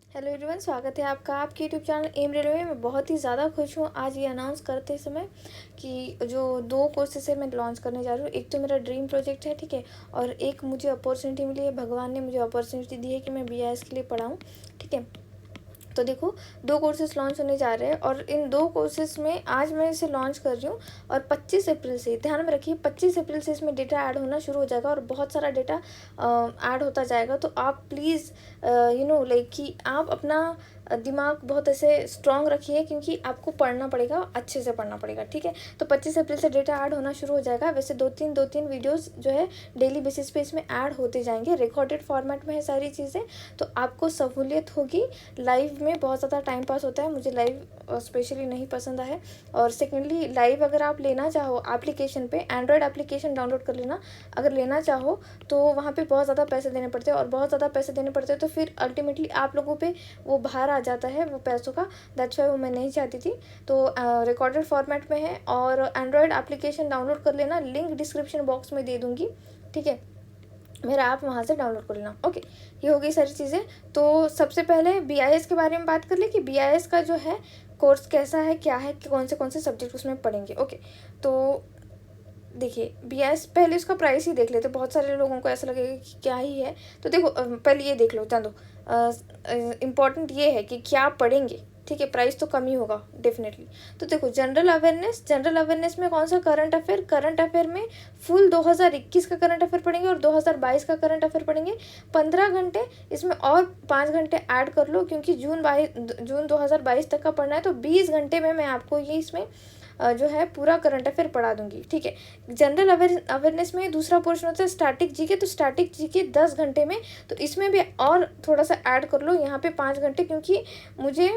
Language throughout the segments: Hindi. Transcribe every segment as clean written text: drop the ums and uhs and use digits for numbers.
हेलो एवरीवन, स्वागत है आपका आपके यूट्यूब चैनल एम रेलवे में। मैं बहुत ही ज़्यादा खुश हूँ आज ये अनाउंस करते समय कि जो 2 कोर्सेस है मैं लॉन्च करने जा रही हूँ। एक तो मेरा ड्रीम प्रोजेक्ट है, ठीक है, और एक मुझे अपॉर्चुनिटी मिली है, भगवान ने मुझे अपॉर्चुनिटी दी है कि मैं बीआईएस के लिए पढ़ाऊँ, ठीक है। तो देखो 2 कोर्सेज़ लॉन्च होने जा रहे हैं और इन 2 कोर्सेज़ में आज मैं इसे लॉन्च कर रही हूँ और 25 अप्रैल से, ध्यान में रखिए, 25 अप्रैल से इसमें डेटा ऐड होना शुरू हो जाएगा और बहुत सारा डेटा ऐड होता जाएगा। तो आप प्लीज़ लाइक कि आप अपना दिमाग बहुत ऐसे स्ट्रॉन्ग रखिए, क्योंकि आपको पढ़ना पड़ेगा, अच्छे से पढ़ना पड़ेगा, ठीक है। तो 25 अप्रैल से डेटा ऐड होना शुरू हो जाएगा। वैसे दो तीन वीडियोस जो है डेली बेसिस पे इसमें ऐड होते जाएंगे। रिकॉर्डेड फॉर्मेट में है सारी चीज़ें, तो आपको सहूलियत होगी। लाइव में बहुत ज़्यादा टाइम पास होता है, मुझे लाइव स्पेशली नहीं पसंद है। और सेकेंडली, लाइव अगर आप लेना चाहो एप्लीकेशन पे, एंड्रॉयड एप्लीकेशन डाउनलोड कर लेना, अगर लेना चाहो तो वहाँ पे बहुत ज़्यादा पैसे देने पड़ते हैं, और बहुत ज़्यादा पैसे देने पड़ते हैं तो फिर अल्टीमेटली आप लोगों पे वो भार आ जाता है वो पैसों का। दैट्स वाई वो मैं नहीं चाहती थी। तो रिकॉर्डेड फॉर्मेट में है और एंड्रॉयड एप्लीकेशन डाउनलोड कर लेना, लिंक डिस्क्रिप्शन बॉक्स में दे दूँगी, ठीक है। मेरा ऐप वहाँ से डाउनलोड कर लेना। ओके, ये हो गई सारी चीज़ें। तो सबसे पहले बीआईएस के बारे में बात कर ले कि बीआईएस का जो है कोर्स कैसा है, क्या है, कि कौन से सब्जेक्ट उसमें पढ़ेंगे। ओके, तो देखिए बीआईएस, पहले उसका प्राइस ही देख लेते। बहुत सारे लोगों को ऐसा लगेगा कि क्या ही है, तो देखो पहले ये देख लो, जान दो। इम्पॉर्टेंट ये है कि क्या पढ़ेंगे, ठीक है। प्राइस तो कम ही होगा डेफिनेटली। तो देखो, जनरल अवेयरनेस में कौन सा करंट अफेयर में फुल 2021 का करंट अफेयर पढ़ेंगे और 2022 का करंट अफेयर पढ़ेंगे। 15 घंटे इसमें और 5 घंटे ऐड कर लो, क्योंकि जून 2022 तक का पढ़ना है। तो 20 घंटे में मैं आपको ये इसमें जो है पूरा करंट अफेयर पढ़ा दूंगी, ठीक है। जनरल अवेयरनेस में दूसरा पोर्शन होता है स्टैटिक जीके। तो स्टैटिक जीके 10 घंटे में, तो इसमें भी और थोड़ा सा ऐड कर लो यहाँ पे 5 घंटे, क्योंकि मुझे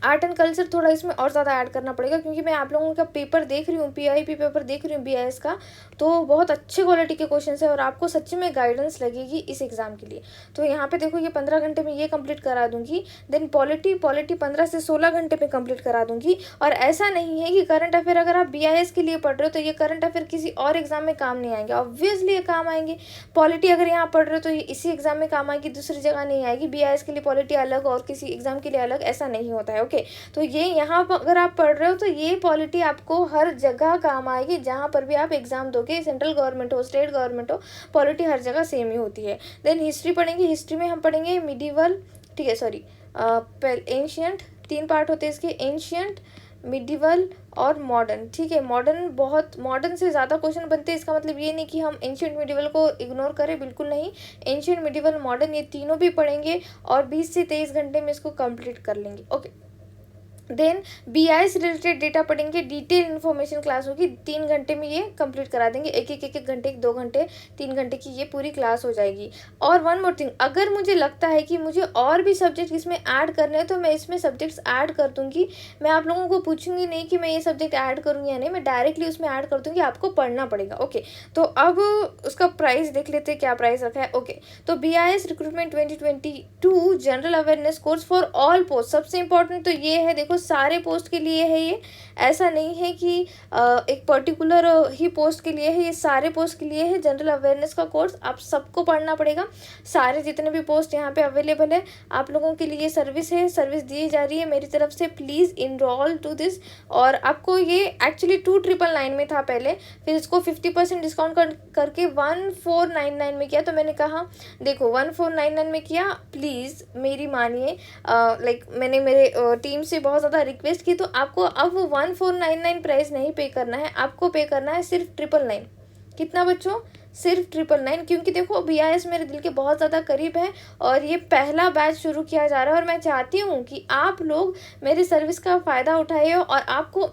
आर्ट एंड कल्चर थोड़ा इसमें और ज़्यादा ऐड करना पड़ेगा, क्योंकि मैं आप लोगों का पेपर देख रही हूँ, पीआईपी पेपर देख रही हूँ बीआईएस का। तो बहुत अच्छे क्वालिटी के क्वेश्चन है और आपको सच्ची में गाइडेंस लगेगी इस एग्ज़ाम के लिए। तो यहाँ पे देखो, ये 15 घंटे में ये कंप्लीट करा दूंगी। देन पॉलिटी 15 से 16 घंटे में कंप्लीट करा दूंगी। और ऐसा नहीं है कि करंट अफेयर अगर आप बीआईएस के लिए पढ़ रहे हो तो ये करंट अफेयर किसी और एग्जाम में काम नहीं आएंगे। ऑब्वियसली ये काम आएंगे। पॉलिटी अगर यहाँ पढ़ रहे हो तो ये इसी एग्जाम में काम आएगी, दूसरी जगह नहीं आएगी। बीआईएस के लिए पॉलिटी अलग और किसी एग्जाम के लिए अलग, ऐसा नहीं होता है। ओके, तो ये यहाँ पर अगर आप पढ़ रहे हो तो ये पॉलिटी आपको हर जगह काम आएगी, जहाँ पर भी आप एग्जाम दोगे, सेंट्रल गवर्नमेंट हो, स्टेट गवर्नमेंट हो, पॉलिटी हर जगह सेम ही होती है। देन हिस्ट्री पढ़ेंगे। हिस्ट्री में हम पढ़ेंगे मिडिवल, ठीक है, सॉरी एंशियंट। 3 पार्ट होते हैं इसके, एंशियंट, मिडिवल और मॉडर्न, ठीक है। मॉडर्न से ज़्यादा क्वेश्चन बनते हैं। इसका मतलब ये नहीं कि हम एंशियंट मिडिवल को इग्नोर करें, बिल्कुल नहीं। एंशियंट, मिडिवल, मॉडर्न, ये तीनों भी पढ़ेंगे और 20 से 23 घंटे में इसको कंप्लीट कर लेंगे। Okay, then BIS related data पढ़ेंगे। डिटेल इन्फॉर्मेशन क्लास होगी, 3 घंटे में ये कंप्लीट करा देंगे। एक घंटे, 2 घंटे, 3 घंटे की ये पूरी क्लास हो जाएगी। और वन मोर थिंग, अगर मुझे लगता है कि मुझे और भी सब्जेक्ट इसमें ऐड करने हैं तो मैं इसमें सब्जेक्ट्स ऐड कर दूंगी। मैं आप लोगों को पूछूंगी नहीं कि मैं ये सब्जेक्ट ऐड करूँगी या नहीं, मैं डायरेक्टली उसमें ऐड कर दूँगी, आपको पढ़ना पड़ेगा। ओके, तो अब उसका प्राइस देख लेते हैं, क्या प्राइस रखा है। ओके, तो BIS recruitment 2022 general awareness course for all post. सबसे इंपॉर्टेंट तो ये है, देखो सारे पोस्ट के लिए है ये, ऐसा नहीं है कि एक पर्टिकुलर ही पोस्ट के लिए है, ये सारे पोस्ट के लिए है। जनरल अवेयरनेस का कोर्स आप सबको पढ़ना पड़ेगा। सारे जितने भी पोस्ट यहाँ पे अवेलेबल है आप लोगों के लिए सर्विस है, सर्विस दी जा रही है मेरी तरफ से। Please enrol to this. और आपको ये एक्चुअली 2999 में था पहले, फिर इसको 50% डिस्काउंट करके 1499 में किया। तो मैंने कहा देखो 1499 में किया, प्लीज़ मेरी मानिए। लाइक मैंने मेरे टीम से बहुत ज़्यादा रिक्वेस्ट की, तो आपको अब वो 1499 प्राइस नहीं पे करना है, आपको पे करना है सिर्फ 999। कितना बच्चों? सिर्फ 999, क्योंकि देखो बीआईएस मेरे दिल के बहुत ज़्यादा करीब है और ये पहला बैच शुरू किया जा रहा है और मैं चाहती हूँ कि आप लोग मेरी सर्विस का फ़ायदा उठाइए। और आपको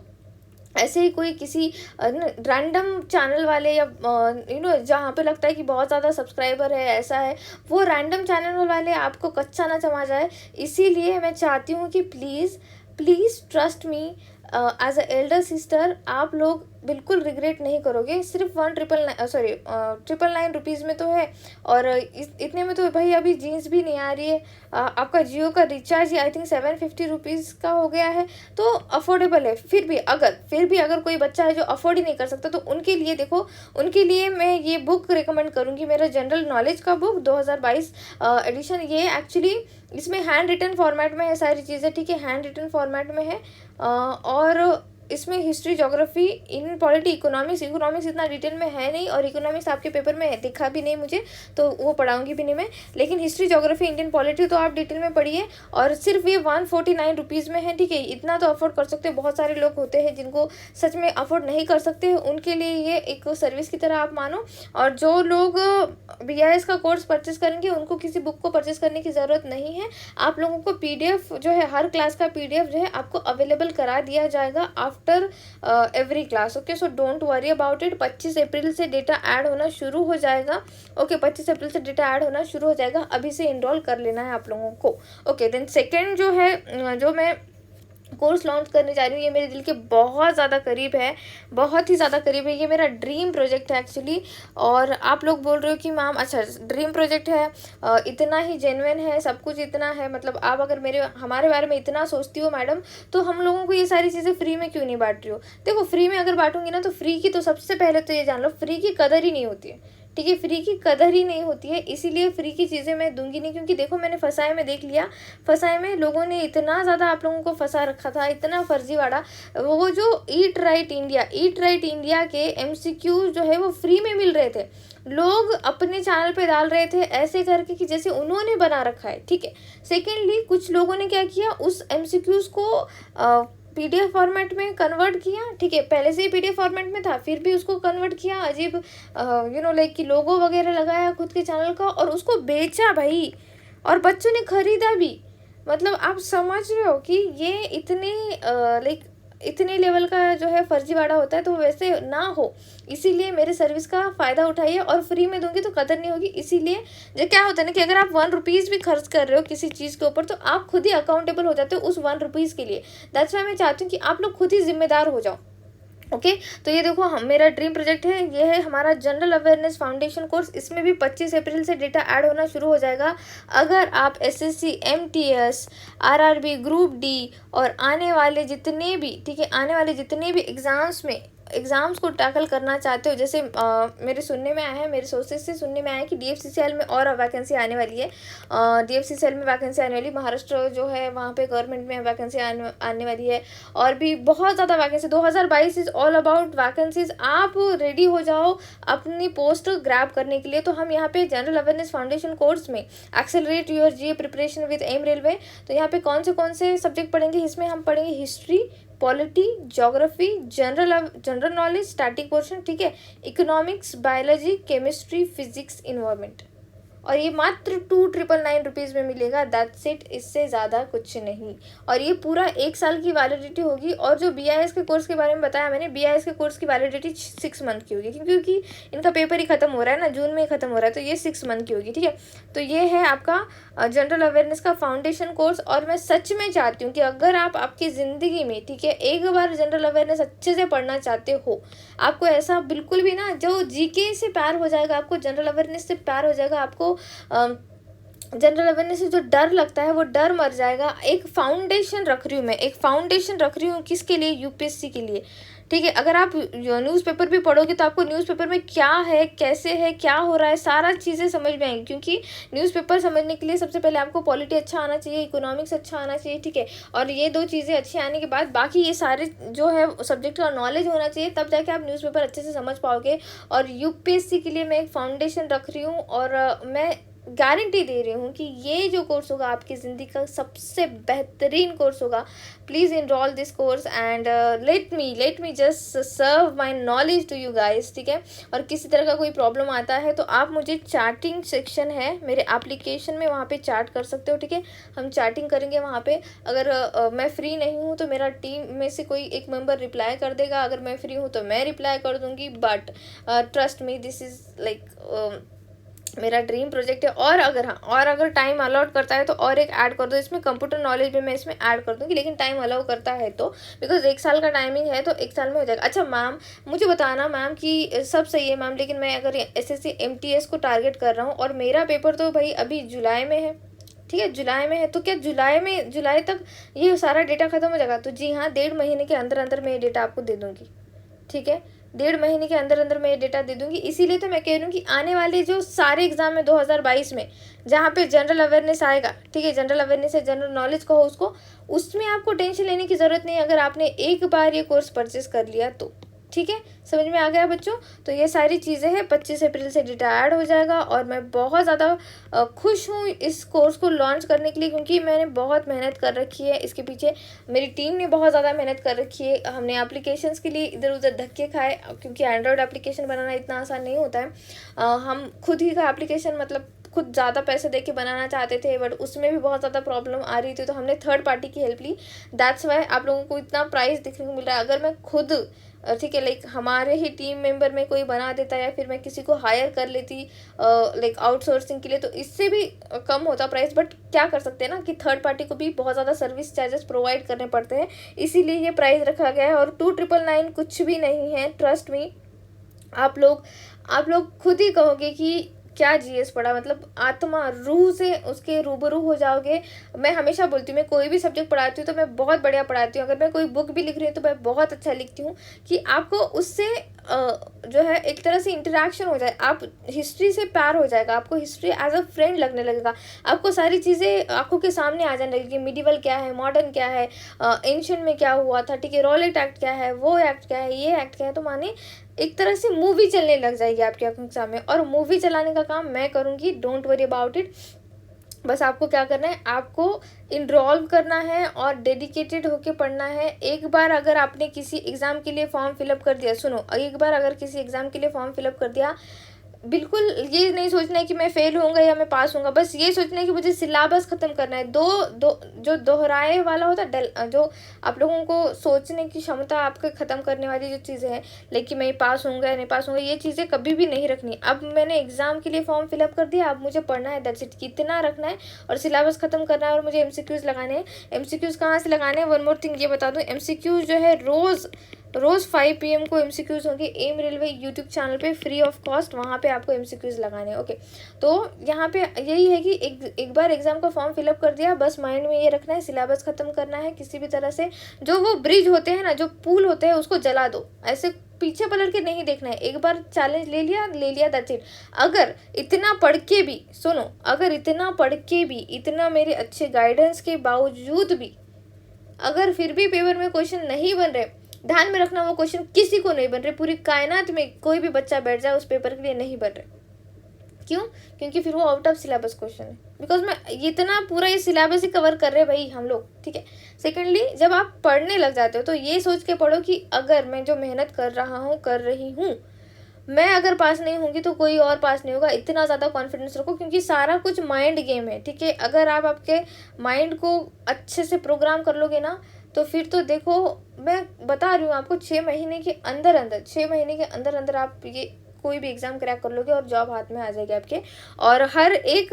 ऐसे ही कोई किसी रैंडम चैनल वाले या जहाँ पे लगता है कि बहुत ज़्यादा सब्सक्राइबर है, ऐसा है, वो रैंडम चैनल वाले आपको कच्चा ना समझ आए। इसीलिए मैं चाहती हूँ कि please trust me, as a elder sister आप लोग बिल्कुल रिग्रेट नहीं करोगे। सिर्फ 1,999 रुपीज़ में तो है, और इतने में तो भाई अभी जीन्स भी नहीं आ रही है। आपका जियो का recharge he I think 750 rupees का हो गया है, तो अफोर्डेबल है। फिर भी अगर कोई बच्चा है जो अफोर्ड ही नहीं कर सकता, तो उनके लिए देखो, उनके लिए मैं ये बुक रिकमेंड करूँगी, मेरा जनरल नॉलेज का बुक 2022 एडिशन। ये एक्चुअली इसमें हैंड रिटन फॉर्मेट में है सारी चीज़ें, ठीक है, हैंड रिटन फॉर्मेट में है। और इसमें हिस्ट्री, ज्योग्राफी, इन पॉलिटी, इकोनॉमिक्स इतना डिटेल में है नहीं, और इकोनॉमिक्स आपके पेपर में दिखा भी नहीं मुझे, तो वो पढ़ाऊंगी भी नहीं मैं। लेकिन हिस्ट्री, ज्योग्राफी, इंडियन पॉलिटी तो आप डिटेल में पढ़िए, और सिर्फ ये 149 रुपीज़ में है, ठीक है। इतना तो अफोर्ड कर सकते हो। बहुत सारे लोग होते हैं जिनको सच में अफोर्ड नहीं कर सकते, उनके लिए ये एक सर्विस की तरह आप मानो। और जो लोग BIS का कोर्स परचेस करेंगे, उनको किसी बुक को परचेस करने की ज़रूरत नहीं है। आप लोगों को PDF जो है, हर क्लास का PDF जो है आपको अवेलेबल करा दिया जाएगा after every class. Okay, so don't worry about it. 25 अप्रैल से डेटा ऐड होना शुरू हो जाएगा। ओके, 25 अप्रैल से डेटा ऐड होना शुरू हो जाएगा, अभी से इनरोल कर लेना है आप लोगों को। ओके, देन सेकेंड जो है, जो मैं कोर्स लॉन्च करने जा रही हूँ, ये मेरे दिल के बहुत ज़्यादा करीब है, बहुत ही ज़्यादा करीब है। ये मेरा ड्रीम प्रोजेक्ट है एक्चुअली। और आप लोग बोल रहे हो कि मैम अच्छा ड्रीम प्रोजेक्ट है, इतना ही जेन्युइन है, सब कुछ इतना है, मतलब आप अगर हमारे बारे में इतना सोचती हो मैडम, तो हम लोगों को ये सारी चीज़ें फ्री में क्यों नहीं बांट रही हो? देखो, फ्री में अगर बांटूंगी ना, तो फ्री की तो सबसे पहले तो ये जान लो, फ्री की कदर ही नहीं होती है, ठीक है। फ्री की कदर ही नहीं होती है, इसीलिए फ्री की चीज़ें मैं दूंगी नहीं। क्योंकि देखो, मैंने फसाए में देख लिया, फसाए में लोगों ने इतना ज़्यादा आप लोगों को फंसा रखा था, इतना फर्जीवाड़ा। वो जो ईट राइट इंडिया के MCQ जो है वो फ्री में मिल रहे थे, लोग अपने चैनल पे डाल रहे थे ऐसे करके कि जैसे उन्होंने बना रखा है, ठीक है। सेकेंडली, कुछ लोगों ने क्या किया, उस MCQs को PDF फॉर्मेट में कन्वर्ट किया, ठीक है। पहले से ही PDF फॉर्मेट में था, फिर भी उसको कन्वर्ट किया अजीब, लाइक कि लोगो वगैरह लगाया खुद के चैनल का, और उसको बेचा भाई, और बच्चों ने खरीदा भी। मतलब आप समझ रहे हो कि ये इतने लाइक इतने लेवल का जो है फर्जीवाड़ा होता है, तो वैसे ना हो, इसीलिए मेरे सर्विस का फ़ायदा उठाइए। और फ्री में दूंगी तो कदर नहीं होगी, इसीलिए जो क्या होता है ना, कि अगर आप 1 रुपीज़ भी खर्च कर रहे हो किसी चीज़ के ऊपर, तो आप खुद ही अकाउंटेबल हो जाते हो उस 1 रुपीज़ के लिए। दैट्स वाई मैं चाहती हूँ कि आप लोग खुद ही जिम्मेदार हो जाओ। ओके, तो ये देखो, हम मेरा ड्रीम प्रोजेक्ट है, ये है हमारा जनरल अवेयरनेस फाउंडेशन कोर्स। इसमें भी 25 अप्रैल से डेटा ऐड होना शुरू हो जाएगा। अगर आप SSC, MTS, RRB, group D और आने वाले जितने भी, ठीक है, आने वाले जितने भी एग्ज़ाम्स को टैकल करना चाहते हो, जैसे मेरे सुनने में आया है, मेरे सोर्सेस से सुनने में आया है कि DFCCL में और वैकेंसी आने वाली है। DFCCL में वैकेंसी आने वाली, महाराष्ट्र जो है वहाँ पे गवर्नमेंट में वैकेंसी आने वाली है, और भी बहुत ज़्यादा vacancy. 2022 is all about vacancies. आप रेडी हो जाओ अपनी पोस्ट ग्रैब करने के लिए। तो हम यहाँ पे जनरल अवेयरनेस फाउंडेशन कोर्स में accelerate your GA preparation with M railway, तो यहाँ पे कौन से सब्जेक्ट पढ़ेंगे, इसमें हम पढ़ेंगे history, polity, geography, general knowledge, static portion, ठीक है, economics, biology, chemistry, physics, environment. और ये मात्र 2,999 रुपीज़ में मिलेगा, दैट्स इट, इससे ज़्यादा कुछ नहीं। और ये पूरा 1 साल की वैलिडिटी होगी। और जो BIS के कोर्स के बारे में बताया मैंने, BIS के कोर्स की वैलिडिटी 6 मंथ की होगी, क्योंकि इनका पेपर ही ख़त्म हो रहा है ना, जून में ही ख़त्म हो रहा है, तो ये 6 मंथ की होगी, ठीक है। तो ये है आपका जनरल अवेयरनेस का फाउंडेशन कोर्स। और मैं सच में चाहती हूँ कि अगर आप आपकी ज़िंदगी में, ठीक है, एक बार जनरल अवेयरनेस अच्छे से पढ़ना चाहते हो, आपको ऐसा बिल्कुल भी ना, जो GK से प्यार हो जाएगा, आपको जनरल अवेयरनेस से प्यार हो जाएगा, आपको जनरल अवेयरनेस से जो डर लगता है वो डर मर जाएगा। एक फाउंडेशन रख रही हूँ मैं, एक फाउंडेशन रख रही हूँ, किसके लिए? UPSC के लिए, ठीक है। अगर आप न्यूज़पेपर भी पढ़ोगे तो आपको न्यूज़पेपर में क्या है, कैसे है, क्या हो रहा है, सारा चीज़ें समझ में आएंगी। क्योंकि न्यूज़पेपर समझने के लिए सबसे पहले आपको पॉलिटी अच्छा आना चाहिए, इकोनॉमिक्स अच्छा आना चाहिए, ठीक है। और ये 2 चीज़ें अच्छी आने के बाद बाकी ये सारे जो है सब्जेक्ट का नॉलेज होना चाहिए, तब जाके आप न्यूज़पेपर अच्छे से समझ पाओगे। और UPSC के लिए मैं एक फाउंडेशन रख रही हूँ, और मैं गारंटी दे रही हूँ कि ये जो कोर्स होगा आपकी ज़िंदगी का सबसे बेहतरीन कोर्स होगा। Please enrol this course and let me just serve my knowledge to you guys, ठीक है। और किसी तरह का कोई प्रॉब्लम आता है तो आप मुझे चैटिंग सेक्शन है मेरे एप्लीकेशन में, वहाँ पे चैट कर सकते हो, ठीक है। हम चैटिंग करेंगे वहाँ पे। अगर मैं फ्री नहीं हूँ तो मेरा टीम में से कोई एक मेंबर रिप्लाई कर देगा, अगर मैं फ्री हूँ तो मैं रिप्लाई कर दूँगी। But trust me, this is like मेरा ड्रीम प्रोजेक्ट है। और अगर हाँ, और अगर टाइम अलाउड करता है तो और एक ऐड कर दो इसमें, कंप्यूटर नॉलेज भी मैं इसमें ऐड कर दूँगी, लेकिन टाइम अलाउ करता है तो, बिकॉज 1 साल का टाइमिंग है तो 1 साल में हो जाएगा। अच्छा मैम, मुझे बताना मैम कि सब सही है मैम, लेकिन मैं अगर SSC MTS को टारगेट कर रहा हूँ और मेरा पेपर तो भाई अभी जुलाई में है, ठीक है, जुलाई में है, तो क्या जुलाई तक ये सारा डेटा खत्म हो जाएगा? तो जी हाँ, 1.5 महीने के अंदर अंदर मैं ये डेटा आपको दे दूँगी, ठीक है, 1.5 महीने के अंदर अंदर मैं ये डेटा दे दूंगी। इसीलिए तो मैं कह रही हूँ कि आने वाले जो सारे एग्जाम है 2022 में, जहाँ पे जनरल अवेयरनेस आएगा, ठीक है, जनरल अवेयरनेस है, जनरल नॉलेज कहो उसको, उसमें आपको टेंशन लेने की ज़रूरत नहीं, अगर आपने एक बार ये कोर्स परचेस कर लिया तो। ठीक है, समझ में आ गया बच्चों? तो ये सारी चीज़ें हैं, 25 अप्रैल से डेटा ऐड हो जाएगा और मैं बहुत ज़्यादा खुश हूँ इस कोर्स को लॉन्च करने के लिए, क्योंकि मैंने बहुत मेहनत कर रखी है इसके पीछे, मेरी टीम ने बहुत ज़्यादा मेहनत कर रखी है, हमने एप्लीकेशंस के लिए इधर उधर धक्के खाए, क्योंकि एंड्रॉयड एप्लीकेशन बनाना इतना आसान नहीं होता है। हम खुद ही का एप्लीकेशन मतलब खुद ज़्यादा पैसे दे के बनाना चाहते थे, बट उसमें भी बहुत ज़्यादा प्रॉब्लम आ रही थी, तो हमने थर्ड पार्टी की हेल्प ली। दैट्स वाई आप लोगों को इतना प्राइस देखने को मिल रहा है। अगर मैं खुद ठीक है, लाइक हमारे ही टीम मेंबर में कोई बना देता या फिर मैं किसी को हायर कर लेती लाइक आउटसोर्सिंग के लिए, तो इससे भी कम होता प्राइस, बट क्या कर सकते हैं ना कि थर्ड पार्टी को भी बहुत ज़्यादा सर्विस चार्जेस प्रोवाइड करने पड़ते हैं, इसीलिए ये प्राइस रखा गया है। और 2999 कुछ भी नहीं है, ट्रस्ट मी। आप लोग खुद ही कहोगे कि क्या जीएस पढ़ा, मतलब आत्मा रूह से उसके रूबरू हो जाओगे। मैं हमेशा बोलती हूँ, मैं कोई भी सब्जेक्ट पढ़ाती हूँ तो मैं बहुत बढ़िया पढ़ाती हूँ, अगर मैं कोई बुक भी लिख रही हूँ तो मैं बहुत अच्छा लिखती हूँ, कि आपको उससे जो है एक तरह से इंटरेक्शन हो जाए, आप हिस्ट्री से प्यार हो जाएगा, आपको हिस्ट्री एज अ फ्रेंड लगने लगेगा, आपको सारी चीज़ें आंखों के सामने आ जाने लगेगी, मिडिवल क्या है, मॉडर्न क्या है, एंशियंट में क्या हुआ था, ठीक है, रॉलेट एक्ट क्या है, वो एक्ट क्या है, ये एक्ट क्या है, तो माने एक तरह से मूवी चलने लग जाएगी आपकी आंखों के सामने, और मूवी चलाने का काम मैं करूँगी, डोंट वरी अबाउट इट। बस आपको क्या करना है, आपको इनरोल्व करना है और डेडिकेटेड होके पढ़ना है। एक बार अगर आपने किसी एग्ज़ाम के लिए फॉर्म फिलअप कर दिया, सुनो, एक बार अगर किसी एग्ज़ाम के लिए फॉर्म फिलअप कर दिया, बिल्कुल ये नहीं सोचना है कि मैं फेल होऊंगा या मैं पास होऊंगा, बस ये सोचना है कि मुझे सिलेबस ख़त्म करना है। जो दोहराए वाला होता है, जो आप लोगों को सोचने की क्षमता आपके ख़त्म करने वाली जो चीज़ें हैं, लेकिन मैं पास होऊंगा या नहीं पास होऊंगा, ये चीज़ें कभी भी नहीं रखनी। अब मैंने एग्ज़ाम के लिए फॉर्म फिलअप कर दिया, अब मुझे पढ़ना है, दैट्स इट, कितना रखना है और सिलेबस ख़त्म करना है, और मुझे MCQs लगाने हैं। MCQs कहाँ से लगाने हैं, वन मोर थिंग ये बता दूँ, MCQs जो है रोज़ 5 PM को MCQs होंगे एम रेलवे यूट्यूब चैनल पे, फ्री ऑफ कॉस्ट, वहाँ पे आपको MCQs लगाने हैं। ओके, तो यहाँ पे यही है कि एक बार एग्जाम का फॉर्म फिलअप कर दिया, बस माइंड में ये रखना है, सिलेबस खत्म करना है किसी भी तरह से। जो वो ब्रिज होते हैं ना, जो पुल होते हैं, उसको जला दो, ऐसे पीछे पलट के नहीं देखना है। एक बार चैलेंज ले लिया दैट्स इट। अगर इतना पढ़ के भी, सुनो, अगर इतना पढ़ के भी, इतना मेरे अच्छे गाइडेंस के बावजूद भी अगर फिर भी पेपर में क्वेश्चन नहीं बन रहे, ध्यान में रखना, वो क्वेश्चन किसी को नहीं बन रहे, पूरी कायनात में कोई भी बच्चा बैठ जाए उस पेपर के लिए नहीं बन रहे। क्यों? क्योंकि फिर वो आउट ऑफ सिलेबस क्वेश्चन है, बिकॉज मैं इतना पूरा ये सिलेबस ही कवर कर रहे हैं भाई हम लोग, ठीक है। सेकेंडली, जब आप पढ़ने लग जाते हो तो ये सोच के पढ़ो कि अगर मैं जो मेहनत कर रही हूँ, मैं अगर पास नहीं होंगी तो कोई और पास नहीं होगा, इतना ज़्यादा कॉन्फिडेंस रखो, क्योंकि सारा कुछ माइंड गेम है, ठीक है। अगर आप आपके माइंड को अच्छे से प्रोग्राम कर लोगे ना, तो फिर तो देखो, मैं बता रही हूँ आपको, 6 महीने के अंदर अंदर 6 महीने के अंदर अंदर आप ये कोई भी एग्जाम क्रैक कर लोगे और जॉब हाथ में आ जाएगी आपके। और हर एक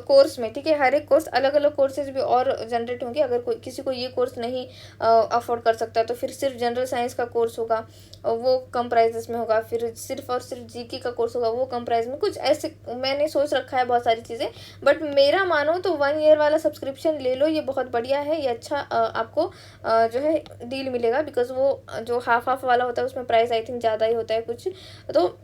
कोर्स में, ठीक है, हर एक कोर्स, अलग अलग कोर्सेज भी और जनरेट होंगे। अगर कोई किसी को ये कोर्स नहीं अफोर्ड कर सकता, तो फिर सिर्फ जनरल साइंस का कोर्स होगा, वो कम प्राइजेस में होगा, फिर सिर्फ और सिर्फ जीके का कोर्स होगा, वो कम प्राइस में। कुछ ऐसे मैंने सोच रखा है बहुत सारी चीज़ें, बट मेरा मानो तो 1 ईयर वाला सब्सक्रिप्शन ले लो, ये बहुत बढ़िया है, ये अच्छा आपको जो है डील मिलेगा, बिकॉज वो जो हाफ वाला होता है उसमें प्राइस आई थिंक ज़्यादा ही होता है कुछ। तो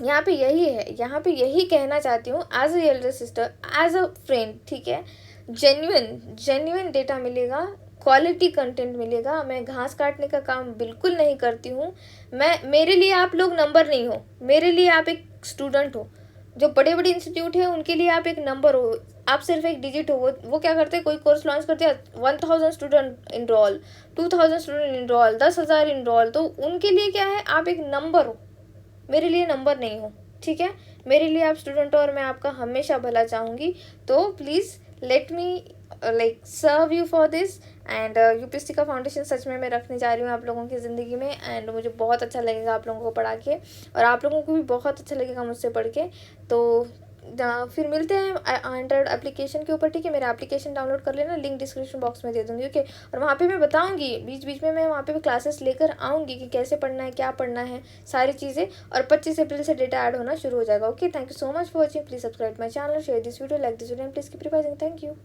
यहाँ पे यही है, यहाँ पे यही कहना चाहती हूँ, as a elder sister, as a friend, ठीक है, जेन्युइन डेटा मिलेगा, क्वालिटी कंटेंट मिलेगा। मैं घास काटने का काम बिल्कुल नहीं करती हूँ। मेरे लिए आप लोग नंबर नहीं हो, मेरे लिए आप एक स्टूडेंट हो। जो बड़े बड़े इंस्टीट्यूट है उनके लिए आप एक नंबर हो, आप सिर्फ एक डिजिट हो। वो क्या करते हैं, कोई कोर्स लॉन्च करते हैं, 1000 student enrol, 2000 student enrol, 10,000 enrol, तो उनके लिए क्या है, आप एक नंबर हो, मेरे लिए नंबर नहीं हो, ठीक है। मेरे लिए आप स्टूडेंट हो और मैं आपका हमेशा भला चाहूँगी। तो please let me like serve you for this. And UPSC का फाउंडेशन सच में मैं रखने जा रही हूँ आप लोगों की ज़िंदगी में, एंड मुझे बहुत अच्छा लगेगा आप लोगों को पढ़ा के, और आप लोगों को भी बहुत अच्छा लगेगा मुझसे पढ़ के। तो फिर मिलते हैं एंड्रॉयड एप्लीकेशन के ऊपर, ठीक है। मेरा एप्लीकेशन डाउनलोड कर लेना, लिंक डिस्क्रिप्शन बॉक्स में दे दूँगी, ओके। और वहाँ पे मैं बताऊँगी, बीच बीच में मैं वहाँ पे भी क्लासेस लेकर आऊँगी कि कैसे पढ़ना है, क्या पढ़ना है, सारी चीज़ें। और 25 अप्रैल से डेटा ऐड होना शुरू हो जाएगा, okay. Thank you so much for watching, please subscribe my channel, share this video, like this video, please keep revising, thank you.